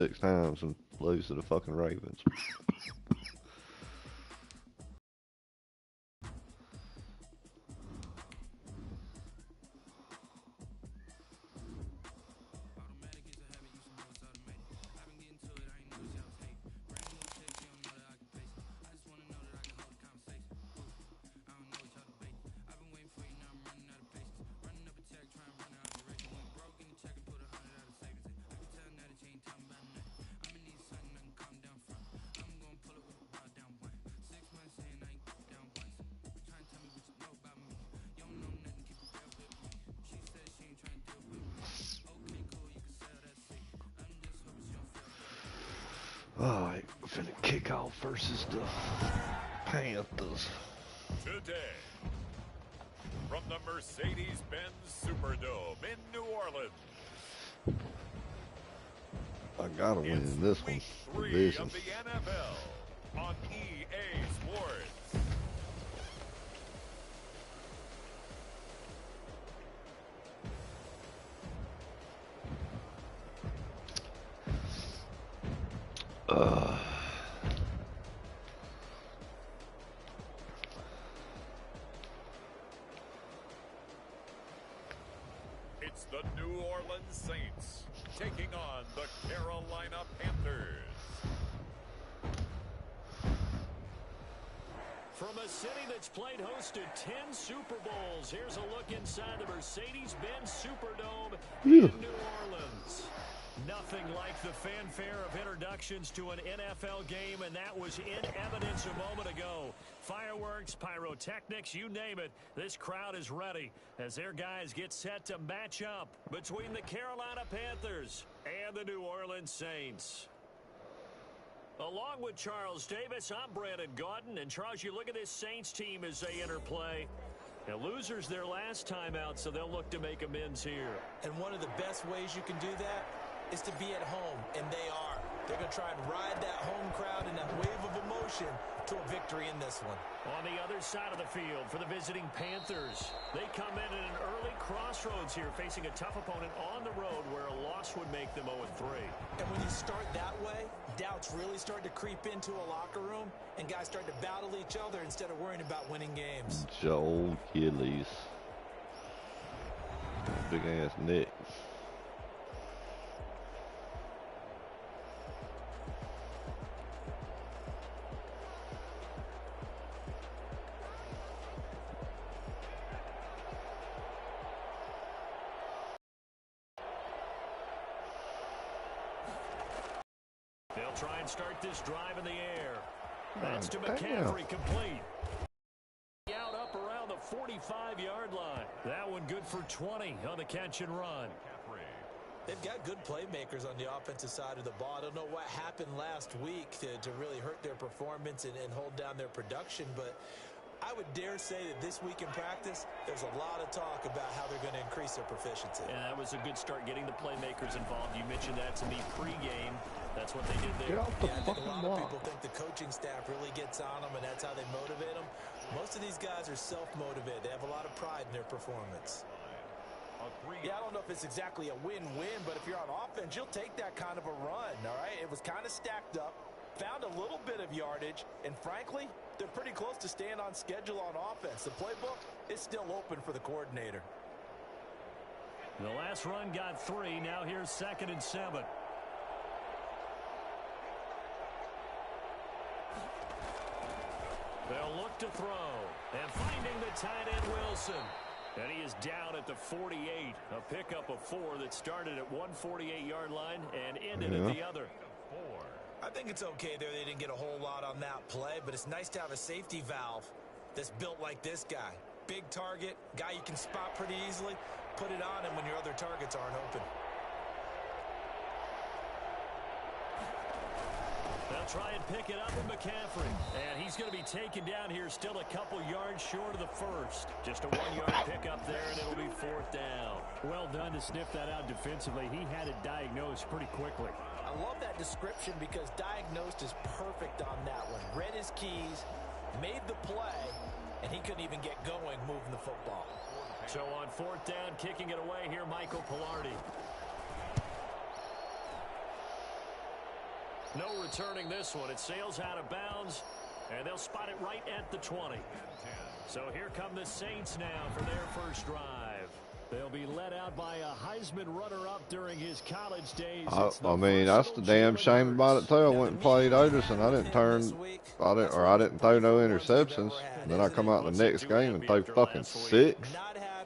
6 times and lose to the fucking Ravens. Alright, we're finna kick off versus the Panthers. Today, from the Mercedes-Benz Superdome in New Orleans. I gotta win in this one. Week 3 of the NFL on EA Sports. It's the New Orleans Saints taking on the Carolina Panthers. From a city that's played host to 10 Super Bowls, here's a look inside the Mercedes-Benz Superdome in New Orleans. Nothing like the fanfare of introductions to an NFL game, and that was in evidence a moment ago. Fireworks, pyrotechnics, you name it. This crowd is ready as their guys get set to match up between the Carolina Panthers and the New Orleans Saints. Along with Charles Davis, I'm Brandon Gaudin. And, Charles, you look at this Saints team as they enter play. Now, losers their last time out, so they'll look to make amends here. And one of the best ways you can do that is to be at home, and they are. They're going to try and ride that home crowd and that wave of emotion to a victory in this one. On the other side of the field for the visiting Panthers, they come in at an early crossroads here, facing a tough opponent on the road where a loss would make them 0-3. And when you start that way, doubts really start to creep into a locker room, and guys start to battle each other instead of worrying about winning games. Joel Gillies. Big ass neck. They'll try and start this drive in the air. That's to McCaffrey, complete. Out up around the 45-yard line. That one good for 20 on the catch and run. They've got good playmakers on the offensive side of the ball. I don't know what happened last week to really hurt their performance and hold down their production, but I would dare say that this week in practice, there's a lot of talk about how they're going to increase their proficiency. And that was a good start getting the playmakers involved. You mentioned that to me pregame. That's what they did there. Get off the I think fucking a lot wall. of people think the coaching staff really gets on them, and that's how they motivate them. Most of these guys are self-motivated. They have a lot of pride in their performance. Yeah, I don't know if it's exactly a win-win, but if you're on offense, you'll take that kind of a run, all right? It was kind of stacked up, found a little bit of yardage, and frankly, they're pretty close to staying on schedule on offense. The playbook is still open for the coordinator. The last run got 3. Now here's 2nd and 7. They'll look to throw. And finding the tight end, Wilson. And he is down at the 48. A pickup of 4 that started at 148-yard line and ended at the other. I think it's okay there. They didn't get a whole lot on that play, but it's nice to have a safety valve that's built like this guy. Big target, guy you can spot pretty easily. Put it on him when your other targets aren't open. They'll try and pick it up with McCaffrey. And he's going to be taken down here, still a couple yards short of the first. Just a 1-yard pickup there, and it'll be 4th down. Well done to sniff that out defensively. He had it diagnosed pretty quickly. I love that description because diagnosed is perfect on that one. Read his keys, made the play, and he couldn't even get going moving the football. So on 4th down, kicking it away here, Michael Pilardi. No returning this one. It sails out of bounds, and they'll spot it right at the 20. So here come the Saints now for their first drive. They'll be led out by a Heisman runner-up during his college days. I mean, that's the damn shame about it too. I went and played Otis, and I didn't throw no interceptions. And then I come out in the next game and throw fucking 6.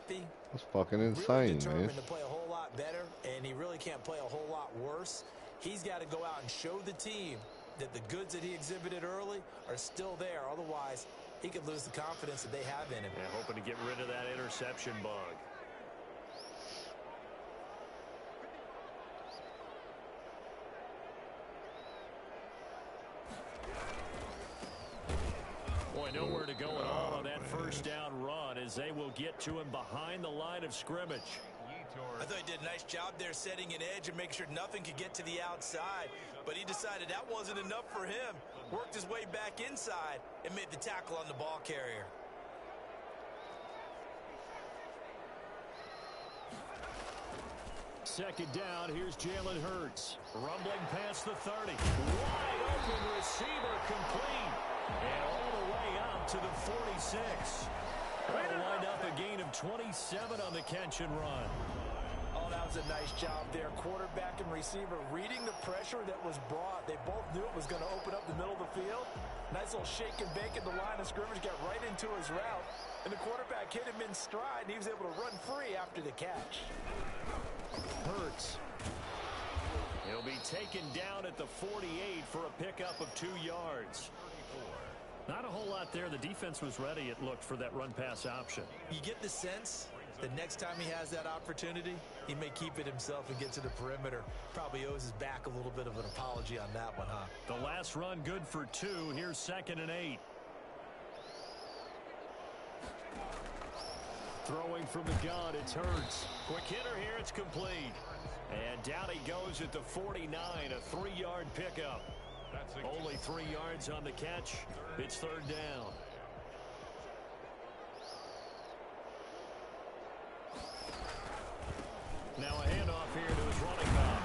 That's fucking insane, man. To play a whole lot better, and he really can't play a whole lot worse. He's got to go out and show the team that the goods that he exhibited early are still there. Otherwise, he could lose the confidence that they have in him. Yeah, hoping to get rid of that interception bug. Boy, nowhere to go at all on that first down run as they will get to him behind the line of scrimmage. I thought he did a nice job there setting an edge and make sure nothing could get to the outside. But he decided that wasn't enough for him. Worked his way back inside and made the tackle on the ball carrier. Second down, here's Jalen Hurts. Rumbling past the 30. Wide open receiver complete. And all the way out to the 46. That'll wind up a gain of 27 on the catch and run. Oh, that was a nice job there. Quarterback and receiver reading the pressure that was brought. They both knew it was going to open up the middle of the field. Nice little shake and bake at the line of scrimmage, got right into his route. And the quarterback hit him in stride, and he was able to run free after the catch. Hurts. He'll be taken down at the 48 for a pickup of 2 yards. Not a whole lot there. The defense was ready, it looked, for that run-pass option. You get the sense that next time he has that opportunity, he may keep it himself and get to the perimeter. Probably owes his back a little bit of an apology on that one, huh? The last run good for 2. Here's 2nd and 8. Throwing from the gun, it's Hurts. Quick hitter here, it's complete. And down he goes at the 49, a 3-yard pickup. Only 3 yards on the catch. It's 3rd down. Now a handoff here to his running back.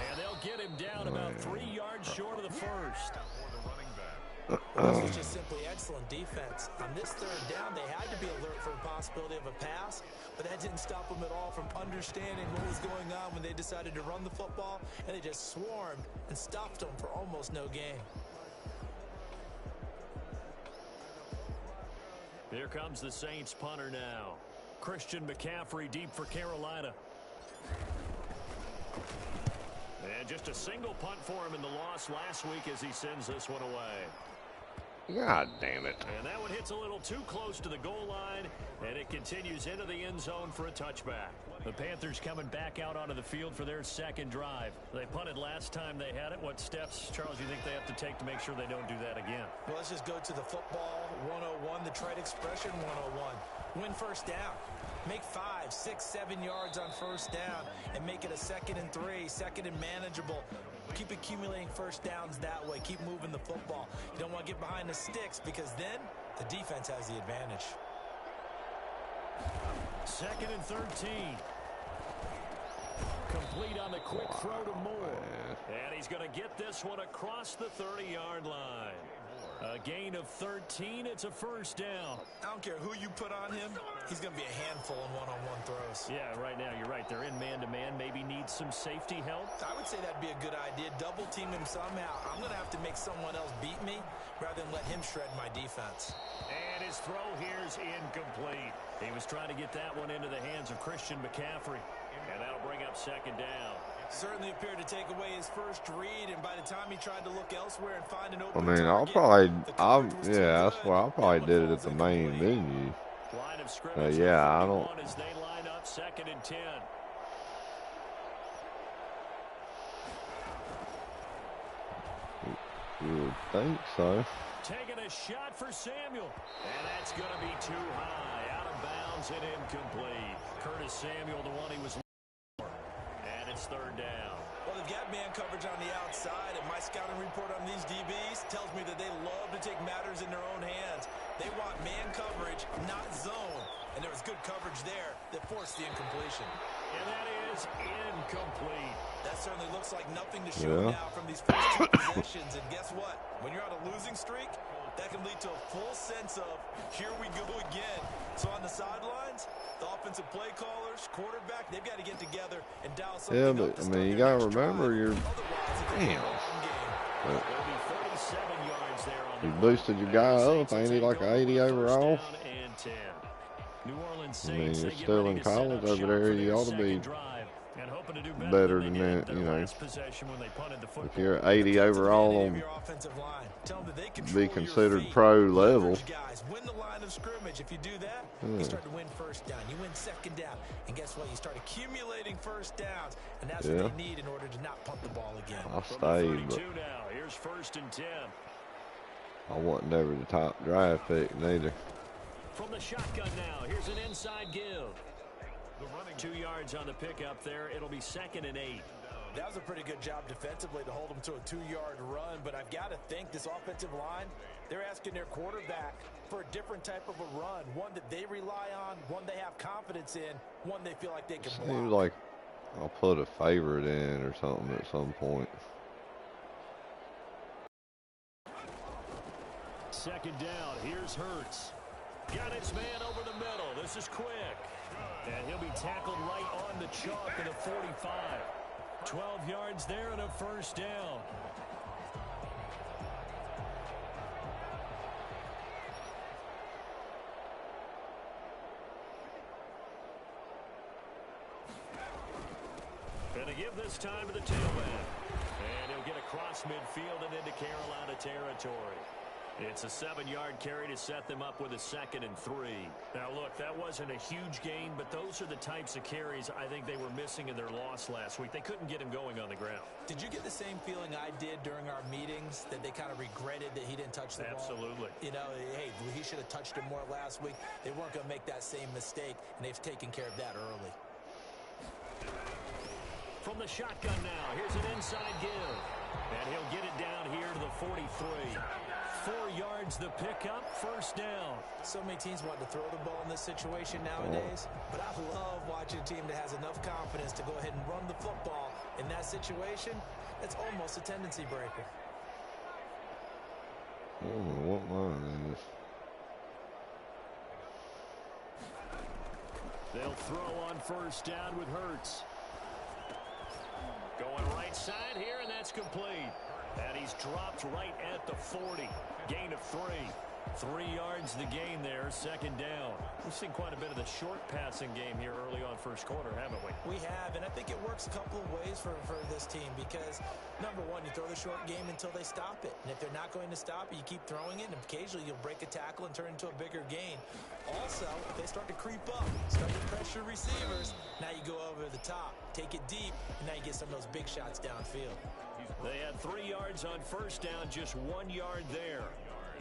And they'll get him down about 3 yards short of the first. Well, this was just simply excellent defense. On this 3rd down, they had to be alert for the possibility of a pass, but that didn't stop them at all from understanding what was going on when they decided to run the football, and they just swarmed and stopped them for almost no gain. Here comes the Saints punter now. Christian McCaffrey deep for Carolina. And just a single punt for him in the loss last week as he sends this one away. God damn it. And that one hits a little too close to the goal line, and it continues into the end zone for a touchback. The Panthers coming back out onto the field for their 2nd drive. They punted last time they had it. What steps, Charles, do you think they have to take to make sure they don't do that again? Well, let's just go to the football 101, the trade expression 101. Win first down. Make 5, 6, 7 yards on first down and make it a 2nd and 3, 2nd and manageable. Keep accumulating first downs that way. Keep moving the football. You don't want to get behind the sticks because then the defense has the advantage. 2nd and 13. Complete on the quick throw to Moore. And he's going to get this one across the 30-yard line. A gain of 13. It's a first down. I don't care who you put on him. He's going to be a handful in one-on-one throws. Yeah, right now you're right. They're in man-to-man. Maybe needs some safety help. I would say that'd be a good idea. Double team him somehow. I'm going to have to make someone else beat me rather than let him shred my defense. And his throw here is incomplete. He was trying to get that one into the hands of Christian McCaffrey. And that'll bring up 2nd down. Certainly appeared to take away his first read, and by the time he tried to look elsewhere and find an open I mean, I'll probably did it at the main menu. Line of scrimmage Yeah, I don't. As they line up 2nd and 10. You would think so. Taking a shot for Samuel. And that's going to be too high. Out of bounds and incomplete. Curtis Samuel, the one he was looking for. And it's 3rd down. Well, they've got man coverage on the outside, and my scouting report on these DBs tells me that they love to take matters in their own hands. They want man coverage, not zone. And there was good coverage there that forced the incompletion. And that is incomplete. That certainly looks like nothing to show now from these first two possessions. And guess what? When you're on a losing streak, that can lead to a full sense of, here we go again. So on the sidelines, the offensive play callers, quarterback, they've got to get together and dial something up. Yeah, but, I mean, you got to remember you're... Damn. But you boosted your guy up, ain't he, like an 80 overall? I mean, you're still in college over there. You ought to be better than that, you know. If you're 80 overall on be considered pro level. Win the line of scrimmage. If you do that, you start to win first down. You win second down. And guess what? You start accumulating first downs. And that's what they need in order to not punt the ball again. I stayed, but here's 1st and 10. I wasn't ever the top draft pick neither. From the shotgun now, here's an inside give. 2 yards on the pickup there. It'll be 2nd and 8. That was a pretty good job defensively to hold them to a 2-yard run, but I've got to think this offensive line, they're asking their quarterback for a different type of a run, one that they rely on, one they have confidence in, one they feel like they can block. Seems like I'll put a favorite in or something at some point. 2nd down, here's Hurts. Got his man over the middle. This is quick. And he'll be tackled right on the chalk at a 45. 12 yards there and a 1st down. And to give this time to the tailback. And he'll get across midfield and into Carolina territory. It's a 7-yard carry to set them up with a 2nd and 3. Now, look, that wasn't a huge gain, but those are the types of carries I think they were missing in their loss last week. They couldn't get him going on the ground. Did you get the same feeling I did during our meetings, that they kind of regretted that he didn't touch the ball? Absolutely. You know, hey, he should have touched him more last week. They weren't going to make that same mistake, and they've taken care of that early. From the shotgun now, here's an inside give. And he'll get it down here to the 43. 4 yards the pickup, 1st down. So many teams want to throw the ball in this situation nowadays, but I love watching a team that has enough confidence to go ahead and run the football in that situation. It's almost a tendency breaker. I don't know what mine is. They'll throw on 1st down with Hurts. Going right side here, and that's complete. And he's dropped right at the 40. Gain of 3. 3 yards the gain there, 2nd down. We've seen quite a bit of the short passing game here early on 1st quarter, haven't we? We have, and I think it works a couple of ways for this team because, number one, you throw the short game until they stop it. And if they're not going to stop it, you keep throwing it, and occasionally you'll break a tackle and turn it into a bigger gain. Also, if they start to creep up, start to pressure receivers, now you go over the top, take it deep, and now you get some of those big shots downfield. They had 3 yards on 1st down, just 1 yard there.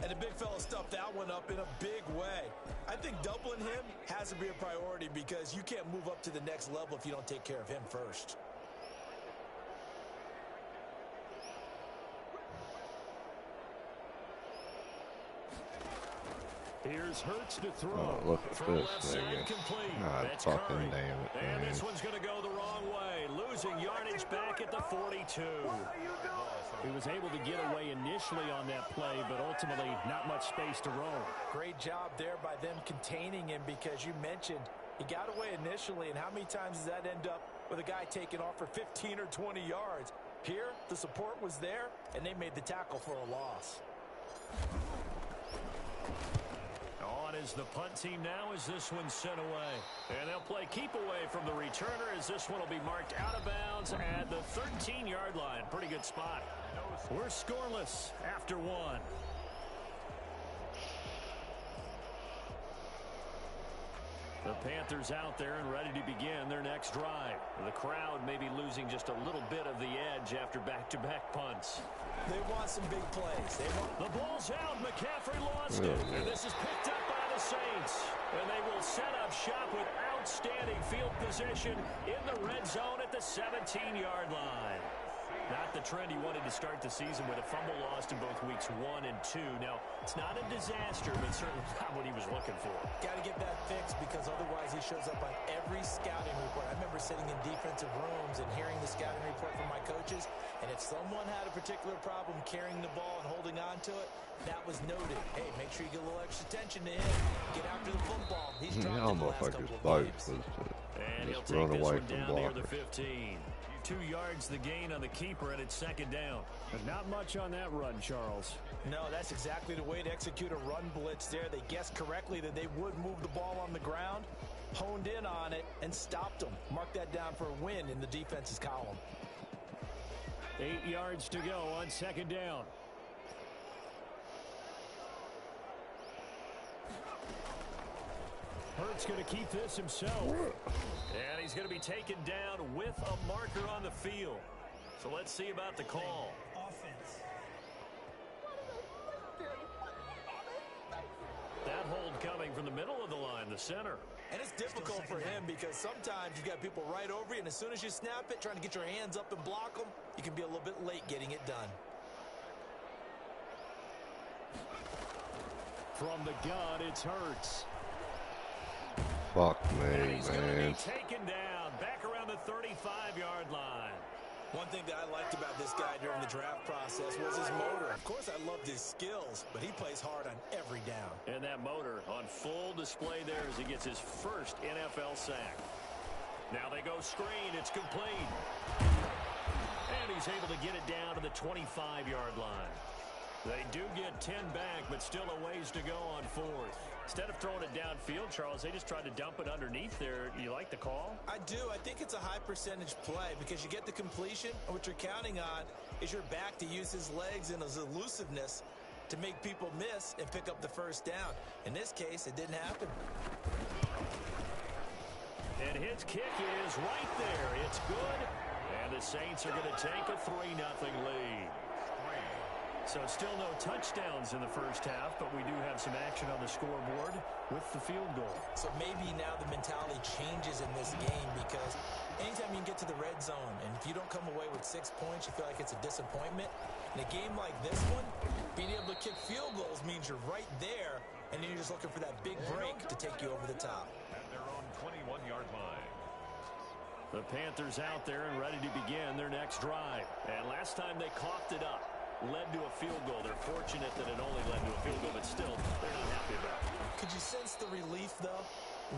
And the big fella stuffed that one up in a big way. I think doubling him has to be a priority because you can't move up to the next level if you don't take care of him first. Here's Hurts to throw. Oh, look at From this left thing. side complete. God That's fucking Curry. damn it, And man. this one's going to go the wrong way. Losing yardage back at the 42. He was able to get away initially on that play, but ultimately not much space to roam. Great job there by them containing him because you mentioned he got away initially, and how many times does that end up with a guy taking off for 15 or 20 yards? Here, the support was there, and they made the tackle for a loss. On is the punt team now as this one's sent away. And they'll play keep away from the returner as this one will be marked out of bounds at the 13-yard line. Pretty good spot. We're scoreless after 1. The Panthers out there and ready to begin their next drive. The crowd may be losing just a little bit of the edge after back-to-back punts. They want some big plays. The ball's out. McCaffrey lost it. And this is picked up by the Saints. And they will set up shop with outstanding field position in the red zone at the 17-yard line. Not the trend he wanted to start the season with a fumble lost in both weeks 1 and 2. Now, it's not a disaster, but certainly not what he was looking for. Got to get that fixed because otherwise he shows up on every scouting report. I remember sitting in defensive rooms and hearing the scouting report from my coaches, and if someone had a particular problem carrying the ball and holding on to it, that was noted. Hey, make sure you get a little extra attention to him. Get after the football. He's dropped in the last couple of games. And he'll take this one down near the 15. 2 yards the gain on the keeper, and it's second down. But not much on that run, Charles. No, that's exactly the way to execute a run blitz there. They guessed correctly that they would move the ball on the ground, honed in on it, and stopped them. Mark that down for a win in the defense's column. 8 yards to go on second down. Hurt's going to keep this himself. And he's going to be taken down with a marker on the field. So let's see about the call. Offense. That hold coming from the middle of the line, the center. And it's difficult for him because sometimes you got people right over you, and as soon as you snap it, trying to get your hands up and block them, you can be a little bit late getting it done. From the gun, it's Hurts. Fuck me, and he's man. Going to be taken down back around the 35-yard line. One thing that I liked about this guy during the draft process was his motor. Of course, I loved his skills, but he plays hard on every down. And that motor on full display there as he gets his first NFL sack. Now they go screen. It's complete. And he's able to get it down to the 25-yard line. They do get 10 back, but still a ways to go on fourth. Instead of throwing it downfield, Charles, they just tried to dump it underneath there. You like the call? I do. I think it's a high percentage play because you get the completion, and what you're counting on is your back to use his legs and his elusiveness to make people miss and pick up the first down. In this case, it didn't happen. And his kick is right there. It's good. And the Saints are going to take a 3-0 lead. So still no touchdowns in the first half, but we do have some action on the scoreboard with the field goal. So maybe now the mentality changes in this game because anytime you can get to the red zone, and if you don't come away with 6 points, you feel like it's a disappointment. In a game like this one, being able to kick field goals means you're right there, and then you're just looking for that big break to take you over the top. At their own 21-yard line. The Panthers out there and ready to begin their next drive. And last time they coughed it up. Led to a field goal. They're fortunate that it only led to a field goal, but still, they're not happy about it. Could you sense the relief, though,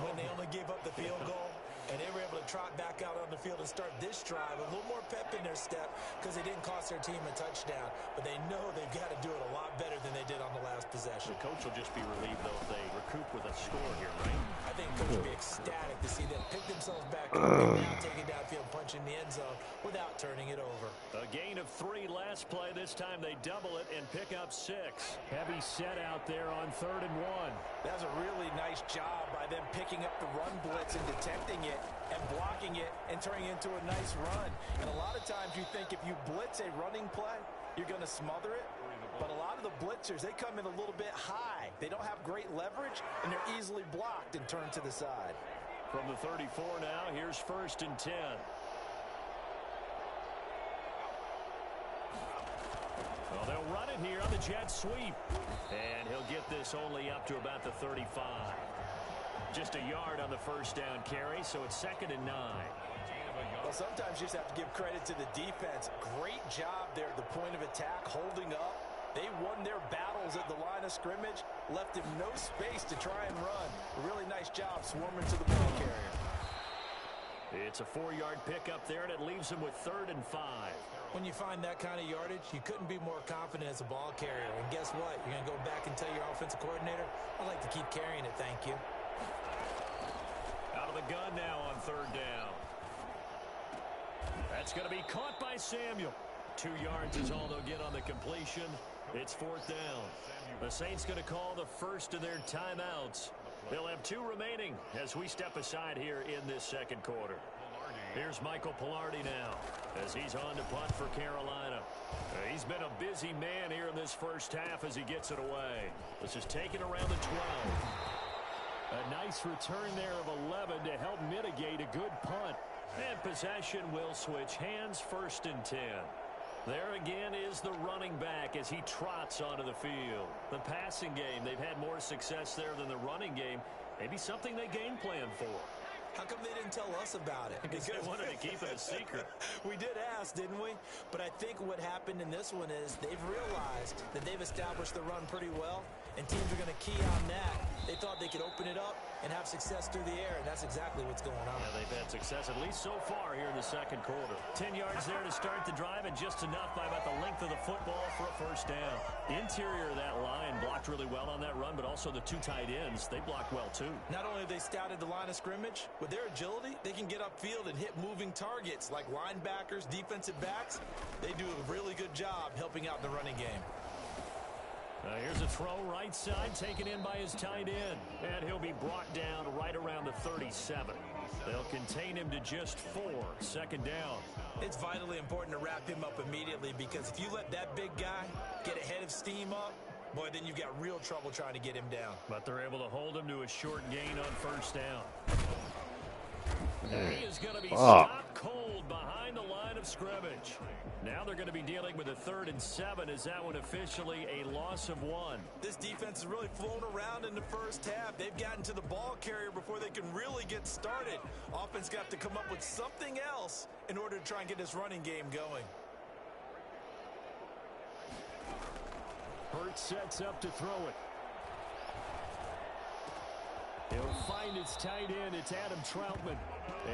when they only gave up the field goal? And they were able to trot back out on the field and start this drive. A little more pep in their step because they didn't cost their team a touchdown. But they know they've got to do it a lot better than they did on the last possession. The coach will just be relieved, though, if they recoup with a score here, right? I think the coach will be ecstatic to see them pick themselves back up and now take it downfield, punch in the end zone without turning it over. A gain of 3 last play. This time they double it and pick up 6. Heavy set out there on 3rd and 1. That was a really nice job by them picking up the run blitz and detecting it and blocking it and turning it into a nice run. And a lot of times you think if you blitz a running play, you're going to smother it. But a lot of the blitzers, they come in a little bit high. They don't have great leverage, and they're easily blocked and turned to the side. From the 34 now, here's 1st and 10. Well, they'll run it here on the jet sweep. And he'll get this only up to about the 35. Just a yard on the first down carry, so it's 2nd and 9. Well, sometimes you just have to give credit to the defense. Great job there at the point of attack, holding up. They won their battles at the line of scrimmage, left him no space to try and run. A really nice job swarming to the ball carrier. It's a 4-yard pickup there, and it leaves him with 3rd and 5. When you find that kind of yardage, you couldn't be more confident as a ball carrier. And guess what? You're going to go back and tell your offensive coordinator, I'd like to keep carrying it, thank you. Out of the gun now on 3rd down. That's going to be caught by Samuel. 2 yards is all they'll get on the completion. It's 4th down. The Saints going to call the first of their timeouts. They'll have 2 remaining as we step aside here in this second quarter. Here's Michael Pilardi now as he's on to punt for Carolina. He's been a busy man here in this first half as he gets it away. This is taken around the 12. A nice return there of 11 to help mitigate a good punt. And possession will switch hands, 1st and 10. There again is the running back as he trots onto the field. The passing game, they've had more success there than the running game. Maybe something they game plan for. How come they didn't tell us about it? Because they wanted to keep it a secret. We did ask, didn't we? But I think what happened in this one is they've realized that they've established the run pretty well, and teams are going to key on that. They thought they could open it up and have success through the air, and that's exactly what's going on. Yeah, they've had success, at least so far here in the second quarter. 10 yards there to start the drive, and just enough by about the length of the football for a first down. The interior of that line blocked really well on that run, but also the two tight ends, they blocked well too. Not only have they scouted the line of scrimmage, with their agility, they can get upfield and hit moving targets like linebackers, defensive backs. They do a really good job helping out in the running game. Here's a throw right side, taken in by his tight end. And he'll be brought down right around the 37. They'll contain him to just 4. Second down. It's vitally important to wrap him up immediately, because if you let that big guy get ahead of steam up, boy, then you've got real trouble trying to get him down. But they're able to hold him to a short gain on first down. He is going to be stopped cold behind the line of scrimmage. Now they're going to be dealing with a 3rd and 7. Is that one officially a loss of 1? This defense has really flown around in the first half. They've gotten to the ball carrier before they can really get started. Offense got to come up with something else in order to try and get this running game going. Hurts sets up to throw it. He'll find his tight end. It's Adam Troutman.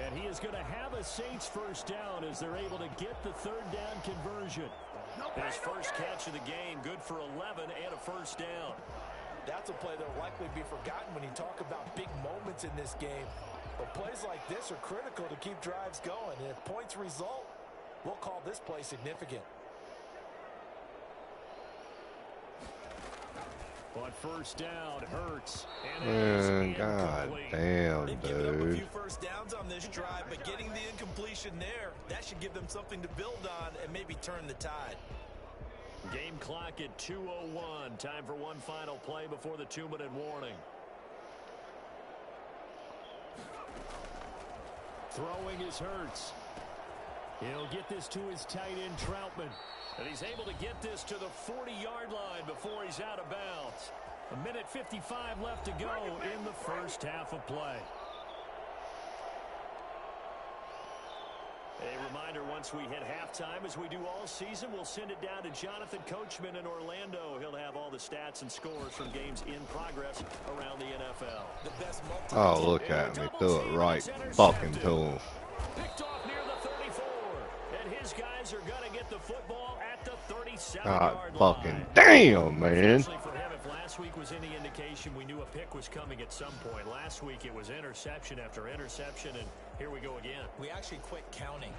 And he is going to have a Saints first down as they're able to get the 3rd down conversion. His first catch of the game, good for 11 and a first down. That's a play that will likely be forgotten when you talk about big moments in this game. But plays like this are critical to keep drives going. And if points result, we'll call this play significant. On first down, Hurts. Man, god damn, They've given up a dude. few first downs on this drive, but getting the incompletion there, that should give them something to build on and maybe turn the tide. Game clock at 2:01. Time for one final play before the 2-minute warning. Throwing is Hurts. He'll get this to his tight end, Troutman. And he's able to get this to the 40-yard line before he's out of bounds. 1:55 left to go in the first half of play. A reminder, once we hit halftime, as we do all season, we'll send it down to Jonathan Coachman in Orlando. He'll have all the stats and scores from games in progress around the NFL. The best Oh, look at me. Threw it right fucking to him. Picked off near the 34. And his guys are going to get the football at the 37-yard God line. fucking damn, man. Especially for him, if last week was any indication, we knew a pick was coming at some point. Last week it was interception after interception, and here we go again. We actually quit counting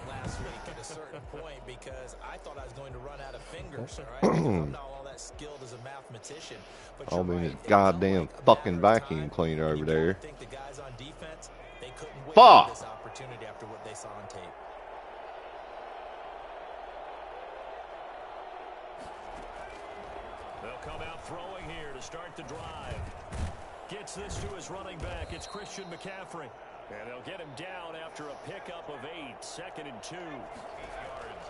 last week at a certain point because I thought I was going to run out of fingers, all right? Because I'm not all that skilled as a mathematician. But I you're mean, right, this it was goddamn like a fucking matter of vacuum time. cleaner You over gotta there. think the guys on defense, they couldn't wait Fuck. for this opportunity after what they saw on tape. They'll come out throwing here to start the drive. Gets this to his running back. It's Christian McCaffrey. And they'll get him down after a pickup of 8. 2nd and 2.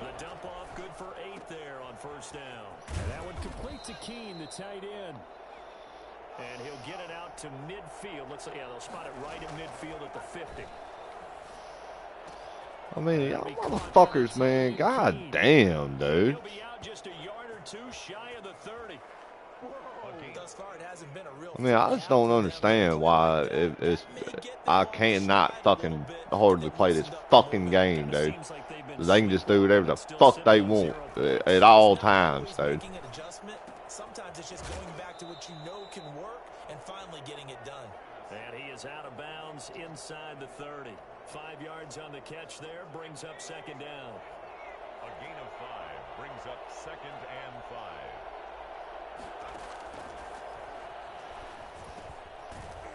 The dump off good for 8 there on first down. And that one complete to Keene, the tight end. And he'll get it out to midfield. Yeah, they'll spot it right at midfield at the 50. I mean, y'all motherfuckers, man. God damn, dude. He'll be out just a yard or two shy of the 30. Thus far, it hasn't been a real I mean, I just don't understand why I cannot fucking hardly play this fucking game, dude. They can just do whatever the fuck they want at all times, dude. Sometimes it's just going back to what you know can work and finally getting it done. And he is out of bounds inside the 30. 5 yards on the catch there, brings up 2nd down. A gain of 5 brings up 2nd and 5.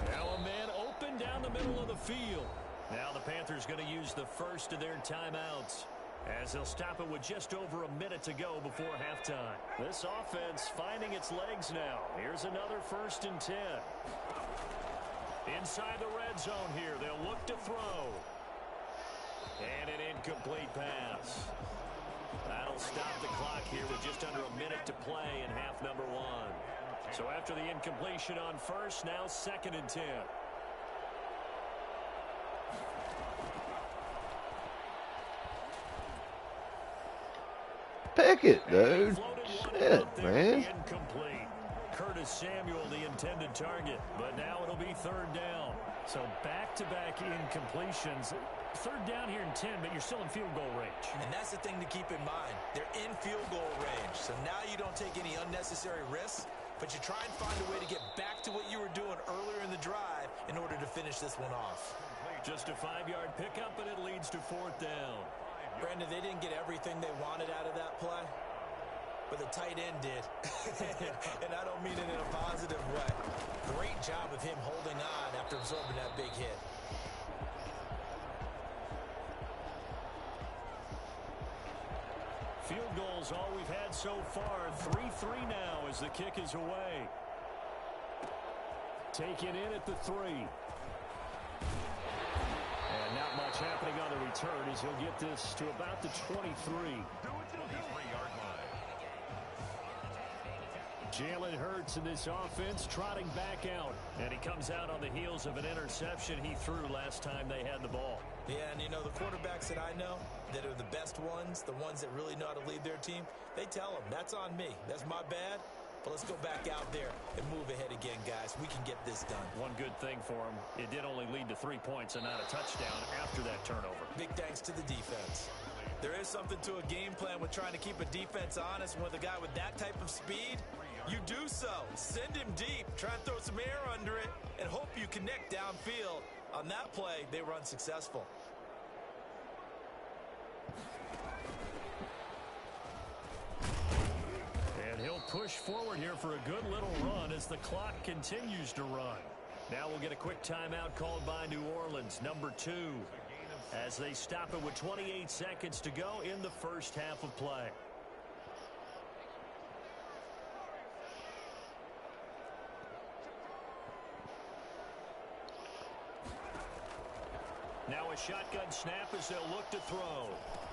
Now a man open down the middle of the field. Now the Panthers going to use the first of their timeouts as they'll stop it with just over a minute to go before halftime. This offense finding its legs now. Here's another 1st and 10. Inside the red zone here, they'll look to throw. And an incomplete pass. That'll stop the clock here with just under a minute to play in half number one. So after the incompletion on first, now 2nd and 10. Pick it, dude. Shit, man. Incomplete. Curtis Samuel, the intended target, but now it'll be 3rd down. So back-to-back incompletions. 3rd down here in 10, but you're still in field goal range. And that's the thing to keep in mind. They're in field goal range. So now you don't take any unnecessary risks, but you try and find a way to get back to what you were doing earlier in the drive in order to finish this one off. Just a 5-yard pickup, and it leads to 4th down. Brandon, they didn't get everything they wanted out of that play, but the tight end did. And I don't mean it in a positive way. Great job of him holding on after absorbing that big hit. Field goals all we've had so far. 3-3 now as the kick is away. Taken in at the 3. And not much happening on the return as he'll get this to about the 23. 23-yard line. Jalen Hurts in this offense trotting back out. And he comes out on the heels of an interception he threw last time they had the ball. Yeah, and you know, the quarterbacks that I know that are the best ones, the ones that really know how to lead their team, they tell them, that's on me. That's my bad. But let's go back out there and move ahead again, guys. We can get this done. One good thing for him, it did only lead to 3 points and not a touchdown after that turnover. Big thanks to the defense. There is something to a game plan with trying to keep a defense honest. With a guy with that type of speed, you do so. Send him deep, try and throw some air under it, and hope you connect downfield. On that play, they were unsuccessful. And he'll push forward here for a good little run as the clock continues to run. Now we'll get a quick timeout called by New Orleans, number 2, as they stop it with 28 seconds to go in the first half of play. Now a shotgun snap as they'll look to throw.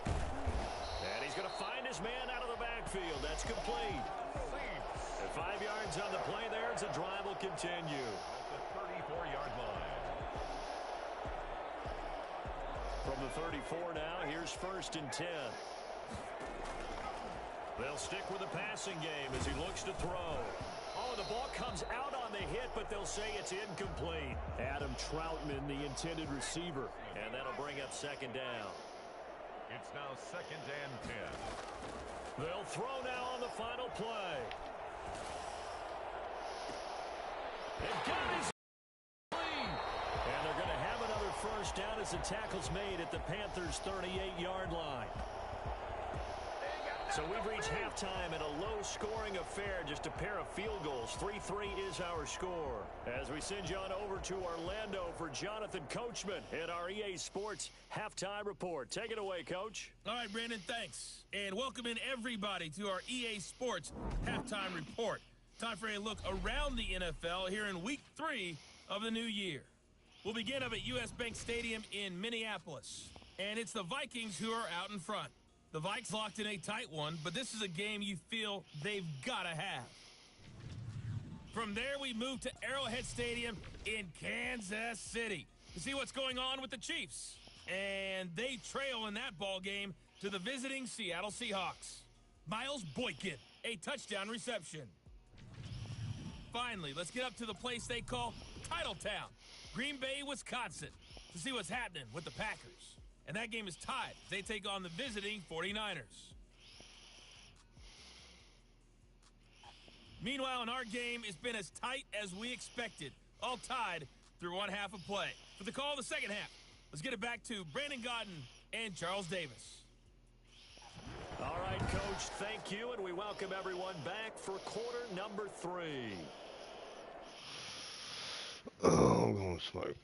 And he's going to find his man out of the backfield. That's complete. At 5 yards on the play there, as the drive will continue. The 34-yard line. From the 34 now, here's 1st and 10. They'll stick with the passing game as he looks to throw. Oh, the ball comes out on the hit, but they'll say it's incomplete. Adam Troutman, the intended receiver. And that'll bring up 2nd down. It's now 2nd and 10. They'll throw now on the final play. And got his lead. And they're going to have another 1st down as the tackle's made at the Panthers' 38-yard line. So we've reached halftime in a low-scoring affair, just a pair of field goals. 3-3 is our score. As we send you on over to Orlando for Jonathan Coachman at our EA Sports Halftime Report. Take it away, Coach. All right, Brandon, thanks. And welcome in everybody to our EA Sports Halftime Report. Time for a look around the NFL here in Week 3 of the new year. We'll begin up at U.S. Bank Stadium in Minneapolis. And it's the Vikings who are out in front. The Vikes locked in a tight one, but this is a game you feel they've got to have. From there, we move to Arrowhead Stadium in Kansas City to see what's going on with the Chiefs. And they trail in that ball game to the visiting Seattle Seahawks. Miles Boykin, a touchdown reception. Finally, let's get up to the place they call Titletown, Green Bay, Wisconsin, to see what's happening with the Packers. And that game is tied. They take on the visiting 49ers. Meanwhile, in our game, it's been as tight as we expected. All tied through one half of play. For the call of the second half, let's get it back to Brandon Godden and Charles Davis. All right, Coach, thank you, and we welcome everyone back for quarter number 3. Oh, I'm going to smoke.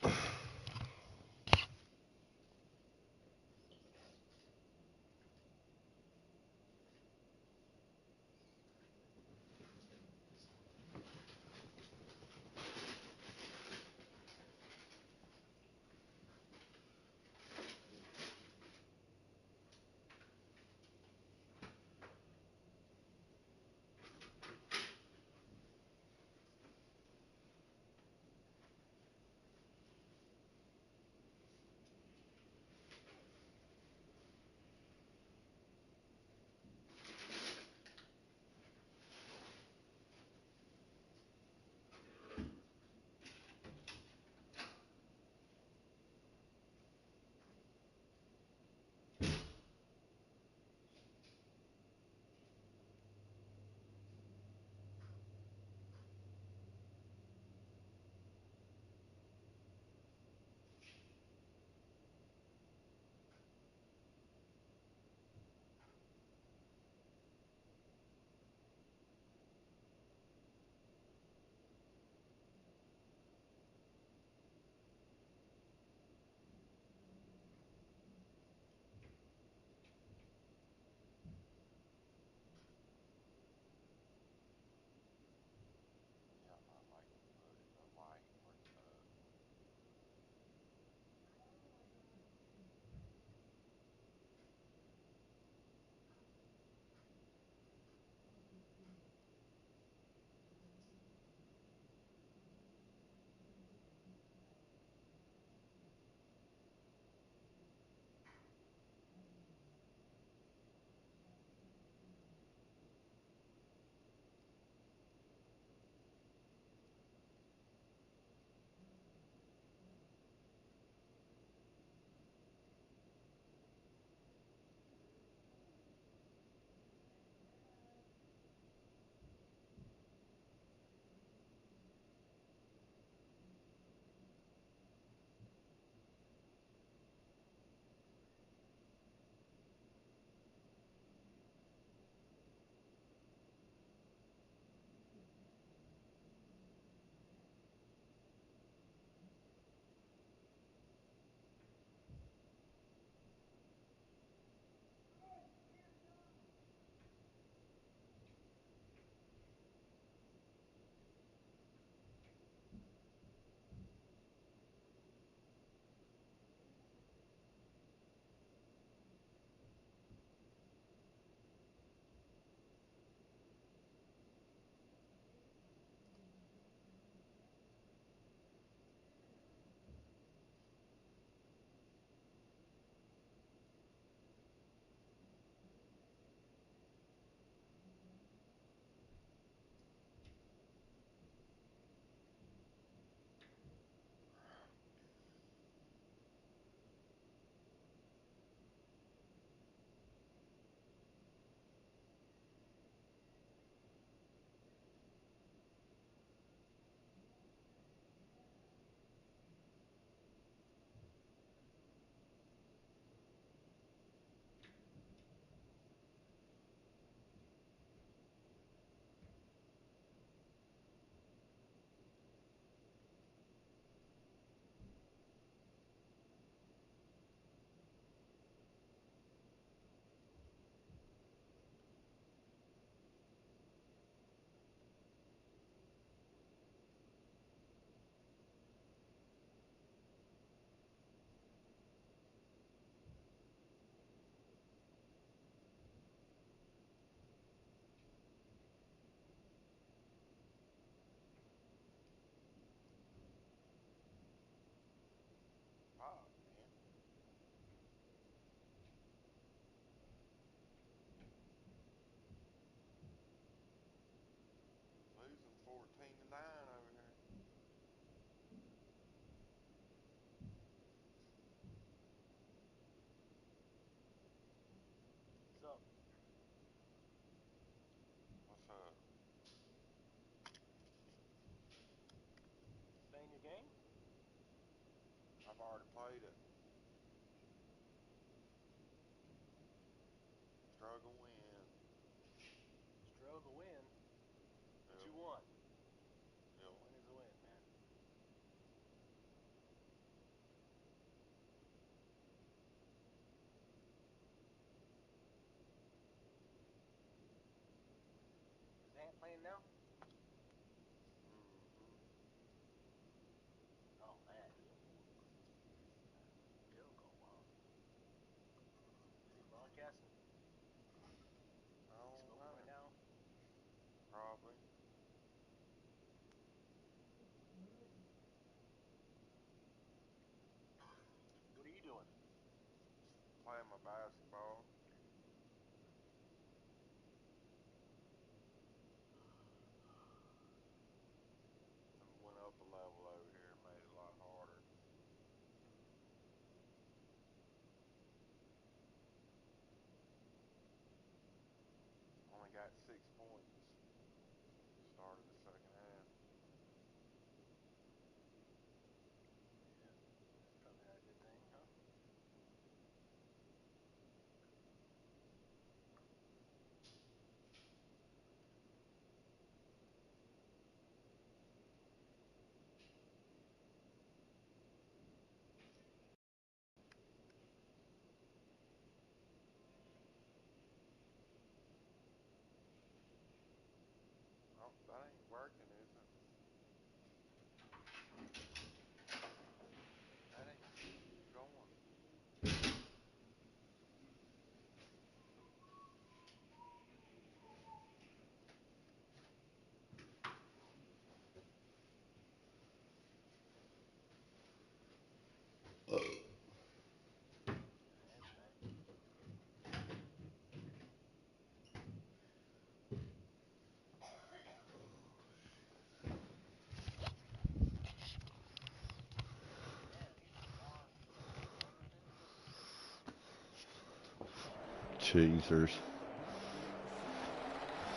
Cheesers.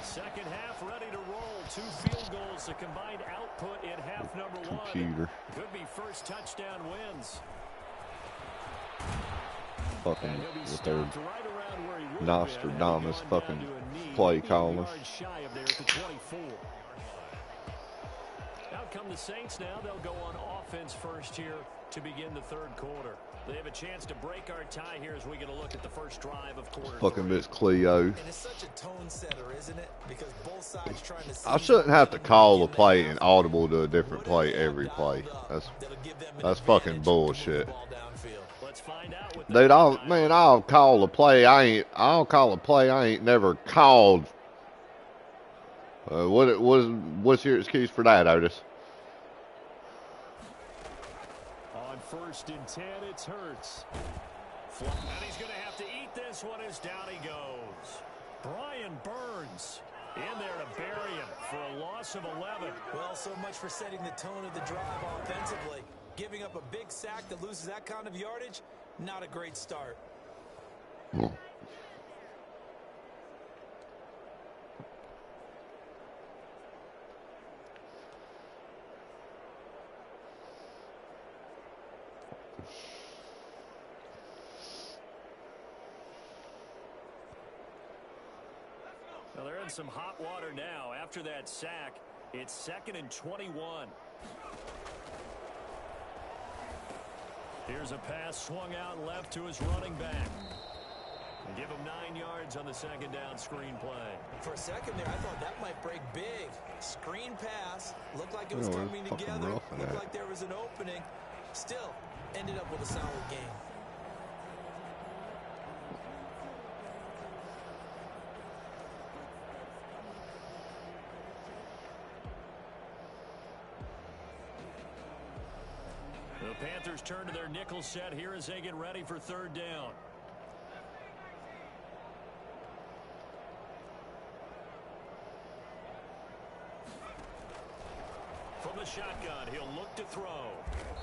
Second half ready to roll. 2 field goals, the combined output in half number 1. Computer. Could be first touchdown wins. Fucking And he'll be with their stopped right around where he would have Nostradamus been, had he fucking gone down to a knee. play 8 calling. yards shy of there at the 24. Out come the Saints now. They'll go on offense first here to begin the third quarter. They have a chance to break our tie here as we get a look at the first drive of quarter Fucking 3. Miss Cleo. And it's such a tone setter, isn't it? Because both sides trying to I shouldn't have to call a play and audible to a different play every play. That's fucking bullshit. Let's find out what Dude, I'll call a play. I'll call a play I ain't never called. What's your excuse for that, Otis? On 1st and 10, it's Hurts. And he's going to have to eat this one as down he goes. Brian Burns in there to bury him for a loss of 11. Well, so much for setting the tone of the drive offensively. Giving up a big sack that loses that kind of yardage, not a great start. Well, they're in some hot water now. After that sack, it's 2nd and 21. Here's a pass swung out left to his running back. And give him 9 yards on the second down screen play. For a second there, I thought that might break big. Screen pass. Looked like it was coming together. Looked like there was an opening. Still, ended up with a solid game. The Panthers turn to their nickel set here as they get ready for 3rd down. From the shotgun, he'll look to throw.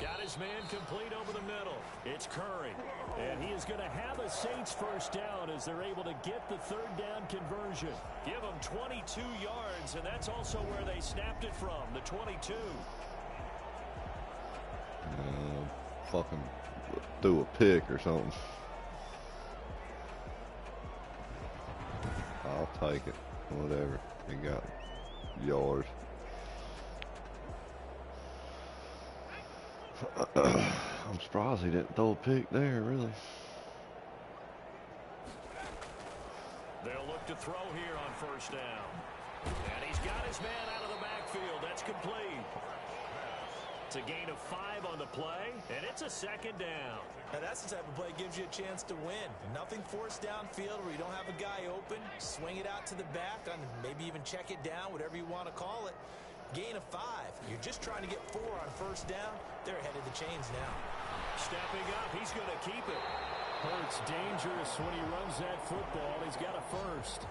Got his man complete over the middle. It's Curry. And he is going to have a Saints first down as they're able to get the 3rd down conversion. Give them 22 yards, and that's also where they snapped it from, the 22. Fucking threw a pick or something. I'll take it. Whatever. He got yards. I'm surprised he didn't throw a pick there, really. They'll look to throw here on 1st down. And he's got his man out of the backfield. That's complete. It's a gain of 5 on the play, and it's a 2nd down. Now that's the type of play that gives you a chance to win. Nothing forced downfield where you don't have a guy open. Swing it out to the back, and maybe even check it down, whatever you want to call it. Gain of 5. You're just trying to get 4 on 1st down. They're ahead of the chains now. Stepping up, he's going to keep it. Hurts dangerous when he runs that football. He's got a first.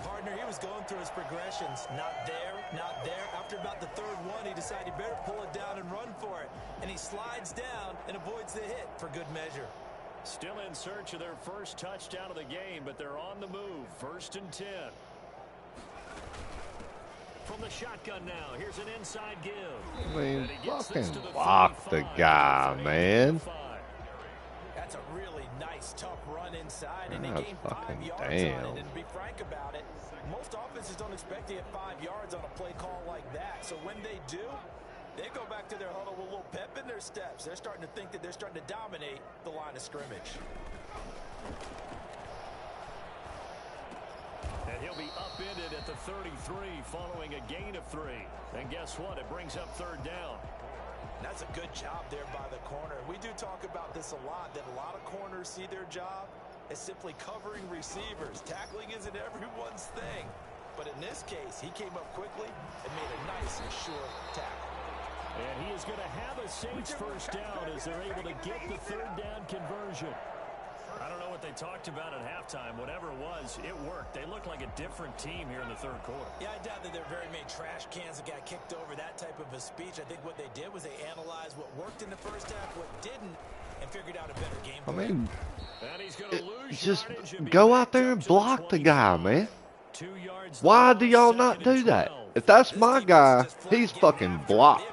Partner, he was going through his progressions. Not there, not there. After about the 3rd one, he decided he better pull it down and run for it. And he slides down and avoids the hit for good measure. Still in search of their first touchdown of the game, but they're on the move. 1st and 10. from the shotgun now. Here's an inside give. I mean, fucking block the guy, man. That's a really nice, tough run inside, and they gained 5 yards on it. And to be frank about it, most offenses don't expect to get 5 yards on a play call like that. So when they do, they go back to their huddle with a little pep in their steps. They're starting to think that they're starting to dominate the line of scrimmage. And he'll be upended at the 33 following a gain of 3. And guess what? It brings up third down. That's a good job there by the corner. We do talk about this a lot, that a lot of corners see their job as simply covering receivers. Tackling isn't everyone's thing. But in this case, he came up quickly and made a nice and sure tackle. And he is going to have a Saints first down as they're able to get the third down conversion. I don't know what they talked about at halftime. Whatever it was, it worked. They looked like a different team here in the third quarter. Yeah, I doubt that there are very many trash cans that got kicked over, that type of a speech. I think what they did was they analyzed what worked in the first half, what didn't, and figured out a better game plan. I mean, and he's gonna lose just go out there and block the guy, man. Why do y'all not do that? If that's my guy, he's fucking blocked.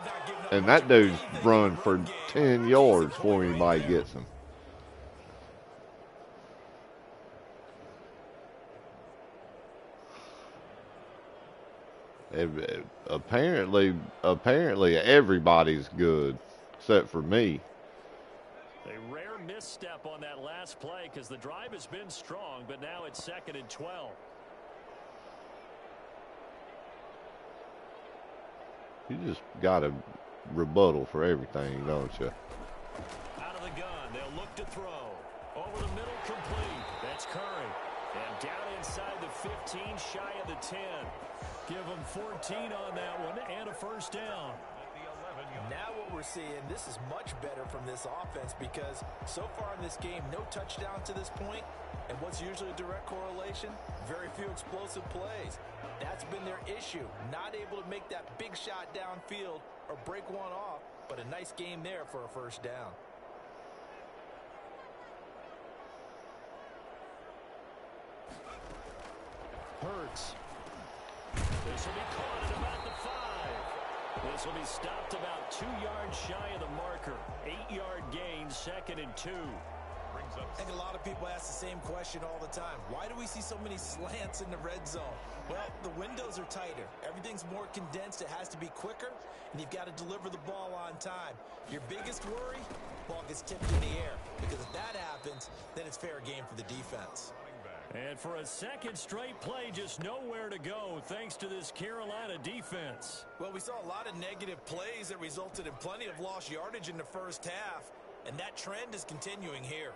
And that dude's run for 10 yards before anybody gets him. Apparently everybody's good except for me. A rare misstep on that last play because the drive has been strong, but now it's 2nd and 12. You just got a rebuttal for everything, don't you? Out of the gun, they'll look to throw. Over the middle, complete. That's Curry. And down inside the 15, shy of the 10. Give them 14 on that one and a first down. Now what we're seeing, this is much better from this offense because so far in this game, no touchdown to this point. And what's usually a direct correlation? Very few explosive plays. That's been their issue. Not able to make that big shot downfield or break one off, but a nice game there for a first down. Hurts. This will be caught at about the 5. This will be stopped about 2 yards shy of the marker. 8-yard gain, 2nd and 2. I think a lot of people ask the same question all the time. Why do we see so many slants in the red zone? Well, the windows are tighter. Everything's more condensed. It has to be quicker, and you've got to deliver the ball on time. Your biggest worry, ball gets tipped in the air. Because if that happens, then it's fair game for the defense. And for a second straight play, just nowhere to go thanks to this Carolina defense. Well, we saw a lot of negative plays that resulted in plenty of lost yardage in the first half, and that trend is continuing here.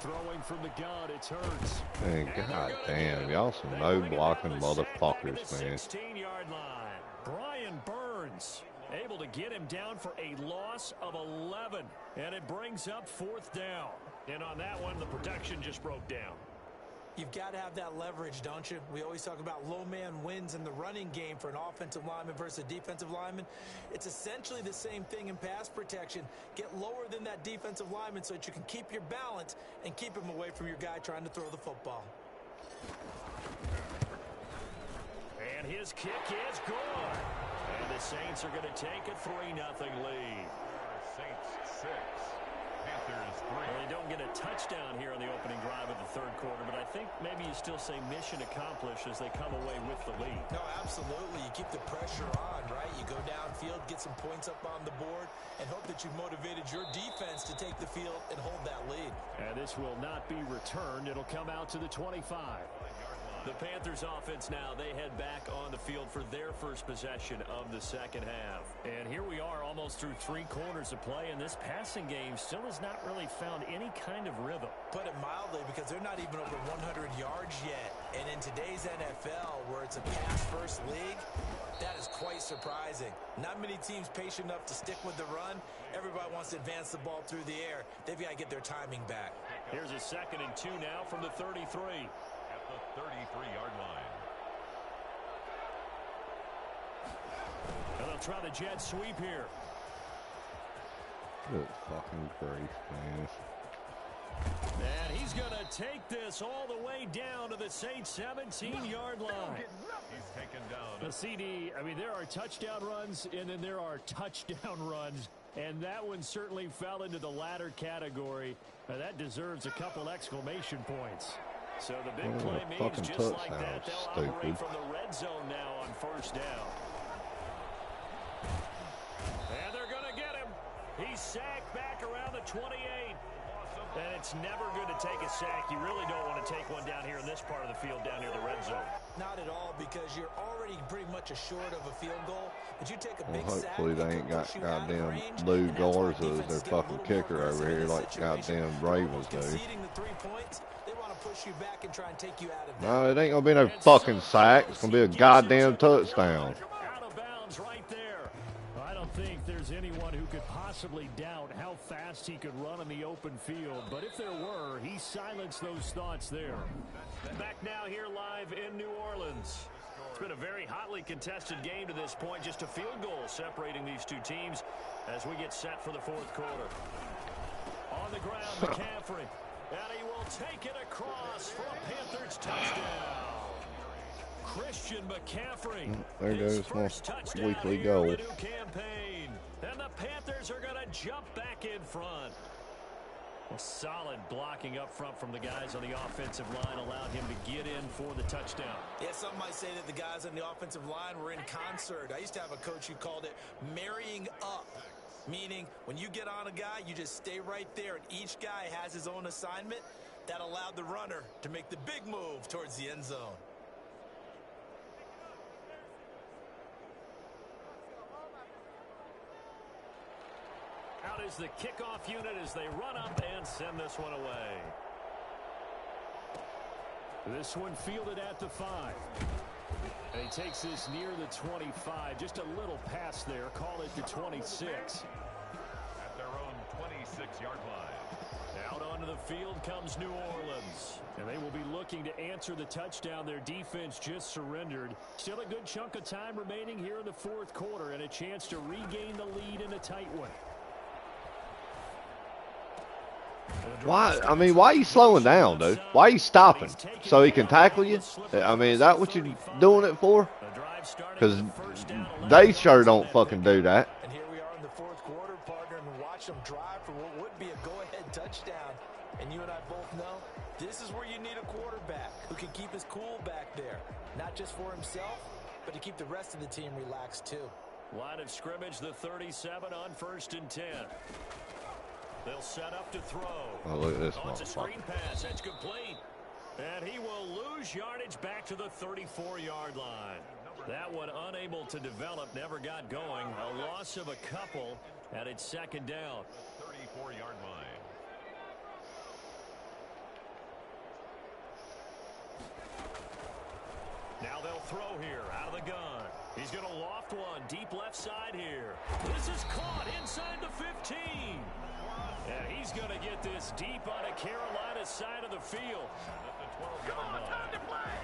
Throwing from the gun, it's Hurts. Man, god damn, y'all some no blocking motherfuckers, man. 16-yard line. Brian Burns able to get him down for a loss of 11, and it brings up 4th down. And on that one, the production just broke down. You've got to have that leverage, don't you? We always talk about low man wins in the running game for an offensive lineman versus a defensive lineman. It's essentially the same thing in pass protection. Get lower than that defensive lineman so that you can keep your balance and keep him away from your guy trying to throw the football. And his kick is good. And the Saints are going to take a 3-0 lead. Saints 6. Panthers 3. Well, they don't get a touchdown here on the opening drive of the third quarter, but I think maybe you still say mission accomplished as they come away with the lead. No, absolutely. You keep the pressure on, right? You go downfield, get some points up on the board, and hope that you've motivated your defense to take the field and hold that lead. And this will not be returned. It'll come out to the 25. The Panthers offense now, they head back on the field for their first possession of the second half. And here we are almost through 3 quarters of play, and this passing game still has not really found any kind of rhythm. Put it mildly, because they're not even over 100 yards yet. And in today's NFL, where it's a pass-first league, that is quite surprising. Not many teams patient enough to stick with the run. Everybody wants to advance the ball through the air. They've got to get their timing back. Here's a 2nd and 2 now from the 33. 33-yard line. And they'll try the jet sweep here. Good fucking grief, man. And he's going to take this all the way down to the Saints' 17-yard line. He's taken down. The CD, I mean, there are touchdown runs, and then there are touchdown runs. And that one certainly fell into the latter category. That deserves a couple exclamation points. So the big play means just like that, they'll operate from the red zone now on first down. And they're going to get him. He's sacked back around the 28. And it's never good to take a sack. You really don't want to take one down here in this part of the field, down near the red zone. Not at all, because you're already pretty much assured of a field goal. But you take a big sack, hopefully they ain't got goddamn Lou Garza as their fucking kicker over here like goddamn Ravens do. No, it ain't gonna be no fucking sack. It's gonna be a goddamn touchdown. Out of bounds right there. I don't think there's anyone who could possibly doubt how fast he could run in the open field. But if there were, he silenced those thoughts there. Back now here live in New Orleans. It's been a very hotly contested game to this point. Just a field goal separating these two teams as we get set for the fourth quarter. On the ground, McCaffrey. And he will take it across for a Panthers touchdown. Christian McCaffrey. There goes my weekly goal. And the Panthers are going to jump back in front. A solid blocking up front from the guys on the offensive line allowed him to get in for the touchdown. Yeah, some might say that the guys on the offensive line were in concert. I used to have a coach who called it marrying up, meaning when you get on a guy, you just stay right there, and each guy has his own assignment. That allowed the runner to make the big move towards the end zone. Out is the kickoff unit as they run up and send this one away. This one fielded at the 5. And he takes this near the 25. Just a little pass there. Call it the 26. At their own 26-yard line. Out onto the field comes New Orleans. And they will be looking to answer the touchdown their defense just surrendered. Still a good chunk of time remaining here in the fourth quarter and a chance to regain the lead in a tight one. Why? I mean, why are you slowing down, dude? Why are you stopping? So he can tackle you? I mean, is that what you're doing it for? Because they sure don't fucking do that. And here we are in the fourth quarter, partner, and watch them drive for what would be a go-ahead touchdown. And you and I both know this is where you need a quarterback who can keep his cool back there. Not just for himself, but to keep the rest of the team relaxed, too. Line of scrimmage, the 37 on 1st and 10. They'll set up to throw. Oh, look at this It's a screen motherfucker. pass. It's complete. And he will lose yardage back to the 34-yard line. That one unable to develop, never got going. A loss of a couple, and it's second down. 34-yard line. Now they'll throw here out of the gun. He's going to loft one deep left side here. This is caught inside the 15. And he's going to get this deep on a Carolina side of the field. Come on, time to play.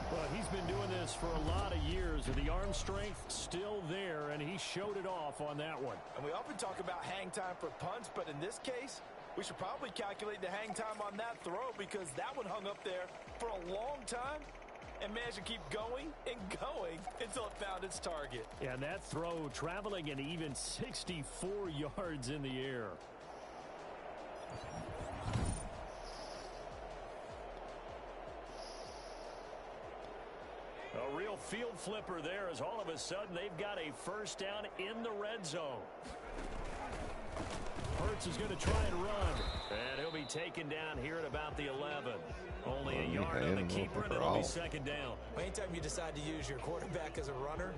Well, he's been doing this for a lot of years, and the arm strength still there, and he showed it off on that one. And we often talk about hang time for punts, but in this case, we should probably calculate the hang time on that throw because that one hung up there for a long time and managed to keep going and going until it found its target. And that throw traveling an even 64 yards in the air. A real field flipper there as all of a sudden they've got a first down in the red zone. Hurts is going to try and run. And he'll be taken down here at about the 11. Only a yard on the keeper, and it'll be second down. Anytime you decide to use your quarterback as a runner,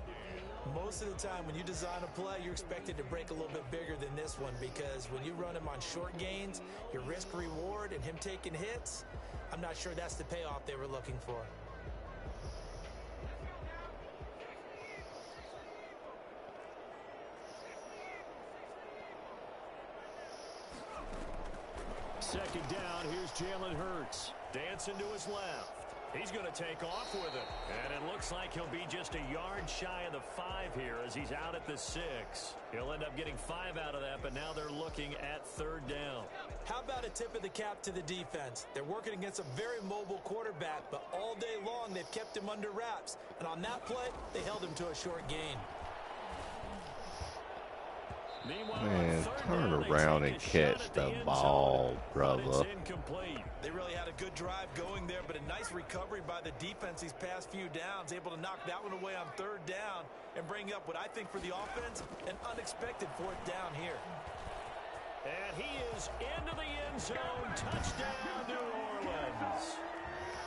most of the time when you design a play, you're expected to break a little bit bigger than this one because when you run him on short gains, your risk-reward and him taking hits, I'm not sure that's the payoff they were looking for. Second down, here's Jalen Hurts. Dancing to his left. He's going to take off with it. And it looks like he'll be just a yard shy of the 5 here as he's out at the 6. He'll end up getting 5 out of that, but now they're looking at 3rd down. How about a tip of the cap to the defense? They're working against a very mobile quarterback, but all day long they've kept him under wraps. And on that play, they held him to a short gain. Man, turn around and catch the ball, brother. They really had a good drive going there, but a nice recovery by the defense these past few downs, able to knock that one away on 3rd down and bring up what I think for the offense, an unexpected 4th down here. And he is into the end zone. Touchdown, New Orleans.